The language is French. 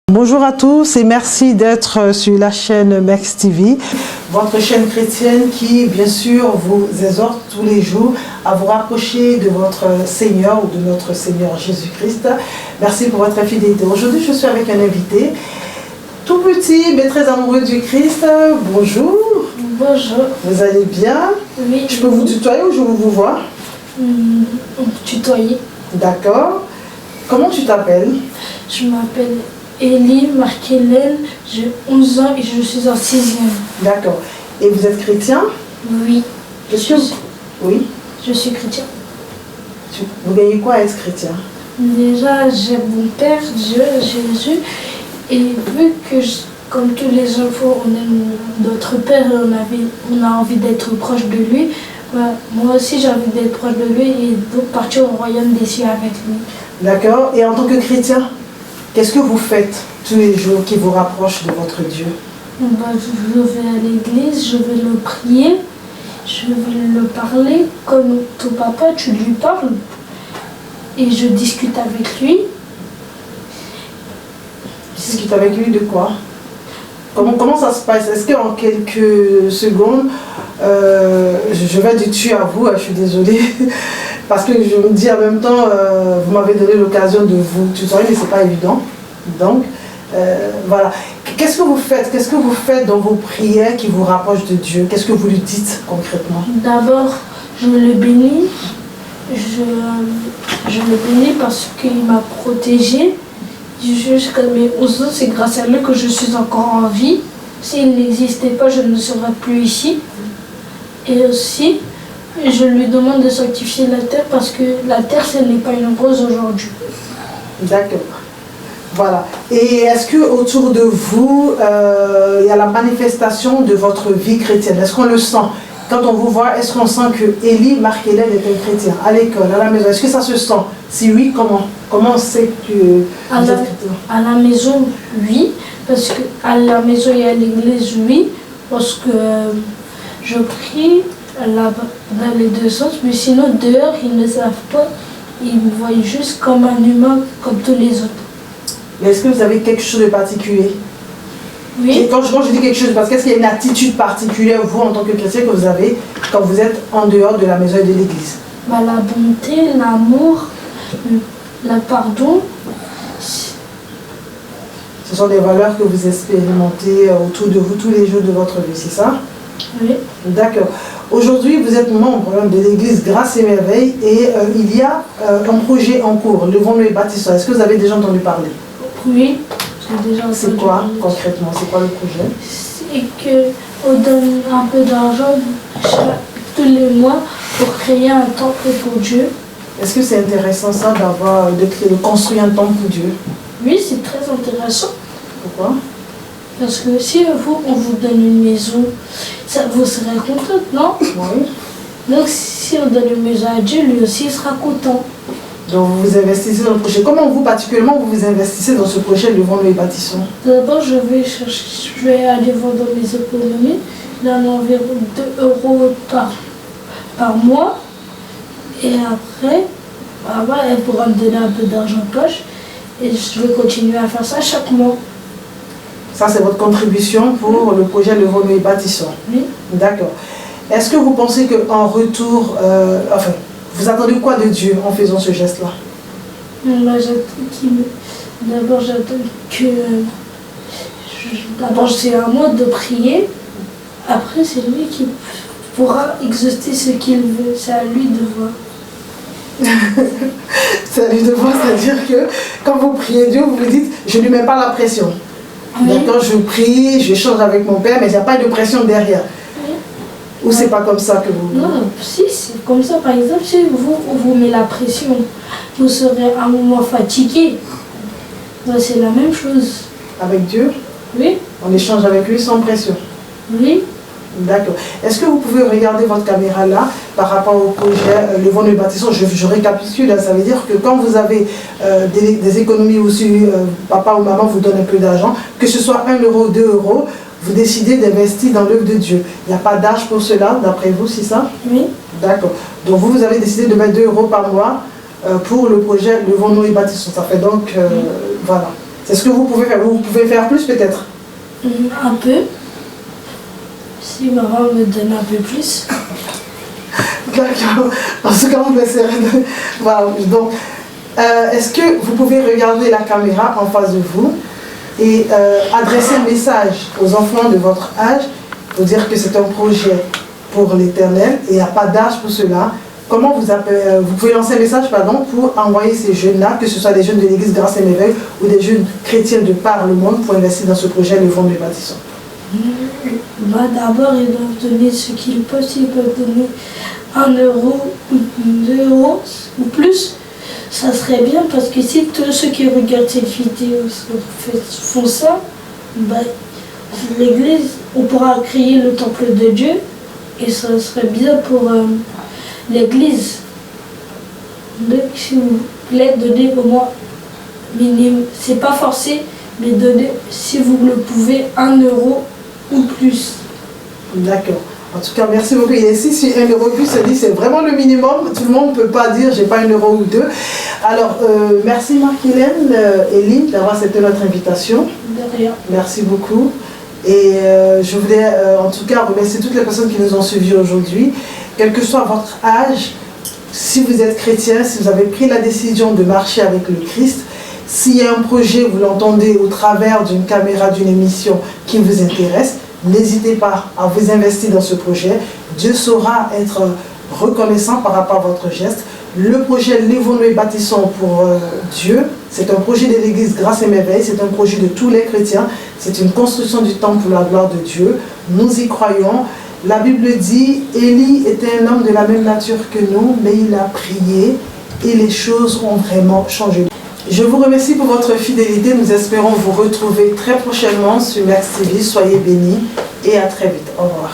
Bonjour à tous et merci d'être sur la chaîne Mex TV, votre chaîne chrétienne qui, bien sûr, vous exhorte tous les jours à vous rapprocher de votre Seigneur ou de notre Seigneur Jésus-Christ. Merci pour votre fidélité. Aujourd'hui, je suis avec un invité tout petit mais très amoureux du Christ. Bonjour. Bonjour. Vous allez bien? Oui. Je peux vous tutoyer ou je vous vois? Tutoyer. D'accord. Comment tu t'appelles? Je m'appelle Élie Marc-Hélène, j'ai 11 ans et je suis en 6e. D'accord. Et vous êtes chrétien? Oui. Oui. Je suis chrétien. Vous gagnez quoi à être chrétien? Déjà, j'ai mon Père, Dieu, Jésus. Et vu que, comme tous les enfants, on aime notre Père et on a envie d'être proche de lui, moi aussi j'ai envie d'être proche de lui et donc partir au royaume des cieux avec lui. D'accord. Et en tant que chrétien, qu'est-ce que vous faites tous les jours qui vous rapproche de votre Dieu? Je vais à l'église, je vais le prier, je vais le parler comme ton papa, tu lui parles et je discute avec lui. Discute avec lui de quoi? Comment ça se passe? Est-ce qu'en quelques secondes, je vais du tu à vous, je suis désolée, parce que je me dis en même temps, vous m'avez donné l'occasion de vous tutoyer, mais c'est pas évident. Donc, voilà. Qu'est-ce que vous faites? Qu'est-ce que vous faites dans vos prières qui vous rapprochent de Dieu? Qu'est-ce que vous lui dites concrètement? D'abord, je le bénis. Je le bénis parce qu'il m'a protégée. Jusqu'à mes 11 ans, c'est grâce à lui que je suis encore en vie. S'il n'existait pas, je ne serais plus ici. Et aussi, je lui demande de sanctifier la terre parce que la terre, ce n'est pas une rose aujourd'hui. D'accord. Voilà. Et est-ce que autour de vous, il y a la manifestation de votre vie chrétienne? Est-ce qu'on le sent? Quand on vous voit, est-ce qu'on sent que Élie Marc-Hélène est un chrétien? À l'école, à la maison, est-ce que ça se sent? Si oui, comment? Comment on sait que vous êtes chrétien? À la maison, oui. Parce qu'à la maison et à l'église, oui. Parce que je prie dans les deux sens. Mais sinon, dehors, ils ne savent pas. Ils me voient juste comme un humain, comme tous les autres. Mais est-ce que vous avez quelque chose de particulier? Oui. Quand je dis quelque chose, parce qu'est-ce qu'il y a une attitude particulière, vous, en tant que chrétien, que vous avez quand vous êtes en dehors de la maison et de l'église? La bonté, l'amour, le pardon. Ce sont des valeurs que vous expérimentez autour de vous tous les jours de votre vie, c'est ça? Oui. D'accord. Aujourd'hui, vous êtes membre de l'église Grâce et Merveille et il y a un projet en cours, Levons-nous et bâtissons. Est-ce que vous avez déjà entendu parler? Oui. C'est quoi concrètement? C'est quoi le projet? C'est qu'on donne un peu d'argent tous les mois pour créer un temple pour Dieu. Est-ce que c'est intéressant ça de construire un temple pour Dieu? Oui, c'est très intéressant. Pourquoi? Parce que si on vous donne une maison, vous serez content, non? Oui. Donc si on donne une maison à Dieu, lui aussi il sera content. Donc vous vous investissez dans le projet. Comment vous particulièrement vous investissez dans ce projet Levons-nous et bâtissons? D'abord je vais aller vendre mes économies d'un environ 2 € par mois. Et après, elle pourra me donner un peu d'argent en poche. Et je vais continuer à faire ça chaque mois. Ça, c'est votre contribution pour le projet Levons-nous et bâtissons. Oui. D'accord. Est-ce que vous pensez qu'en retour, vous attendez quoi de Dieu en faisant ce geste-là? D'abord, j'attends que... D'abord, c'est à moi de prier. Après, c'est lui qui pourra exaucer ce qu'il veut. C'est à lui de voir. C'est à lui de voir, c'est-à-dire que quand vous priez Dieu, vous vous dites, je ne lui mets pas la pression. Oui. D'accord, je prie, je change avec mon Père, mais il n'y a pas de pression derrière. Oui. Ou c'est pas comme ça que vous... Non, si, c'est comme ça. Par exemple, si on vous met la pression, vous serez à un moment fatigué. C'est la même chose. Avec Dieu, Oui. on échange avec lui sans pression. Oui. D'accord. Est-ce que vous pouvez regarder votre caméra là par rapport au projet Levons-nous et bâtissons? Je récapitule, ça veut dire que quand vous avez des économies aussi, papa ou maman vous donne un peu d'argent, que ce soit 1 €, 2 €, vous décidez d'investir dans l'œuvre de Dieu. Il n'y a pas d'âge pour cela, d'après vous, c'est ça? Oui. D'accord. Donc vous avez décidé de mettre 2 € par mois pour le projet Levons-nous et bâtissons. Ça fait donc, voilà. C'est ce que vous pouvez faire. Vous pouvez faire plus peut-être? Un peu. Si maman me donne un peu plus. D'accord. En tout cas, on essaierait de... Voilà. Donc, est-ce que vous pouvez regarder la caméra en face de vous et adresser un message aux enfants de votre âge pour dire que c'est un projet pour l'Éternel et il n'y a pas d'âge pour cela? Comment vous pouvez lancer un message pour envoyer ces jeunes-là, que ce soit des jeunes de l'Église Grâce et Merveille ou des jeunes chrétiens de par le monde pour investir dans ce projet, le Vent de Bâtissons? D'abord, ils doivent donner ce qu'ils peuvent. S'ils peuvent donner 1 euro ou 2 euros ou plus, ça serait bien parce que si tous ceux qui regardent cette vidéo font ça, l'église, on pourra créer le temple de Dieu et ça serait bien pour l'église. Donc, s'il vous plaît, donnez au moins minimum, c'est pas forcé, mais donnez, si vous le pouvez, 1 euro ou plus. D'accord. En tout cas, merci beaucoup. Et ici, si 1 euro plus se dit, c'est vraiment le minimum. Tout le monde ne peut pas dire, j'ai pas 1 euro ou 2. Alors, merci Marc-Hélène, Elie, d'avoir accepté notre invitation. De rien. Merci beaucoup. Et je voulais en tout cas remercier toutes les personnes qui nous ont suivis aujourd'hui. Quel que soit votre âge, si vous êtes chrétien, si vous avez pris la décision de marcher avec le Christ, s'il y a un projet, vous l'entendez au travers d'une caméra, d'une émission qui vous intéresse, n'hésitez pas à vous investir dans ce projet. Dieu saura être reconnaissant par rapport à votre geste. Le projet Lèvons-nous et bâtissons pour Dieu, c'est un projet de l'Église Grâce et Merveille, c'est un projet de tous les chrétiens, c'est une construction du temple pour la gloire de Dieu. Nous y croyons. La Bible dit, Élie était un homme de la même nature que nous, mais il a prié et les choses ont vraiment changé. Je vous remercie pour votre fidélité. Nous espérons vous retrouver très prochainement sur Max TV. Soyez bénis et à très vite. Au revoir.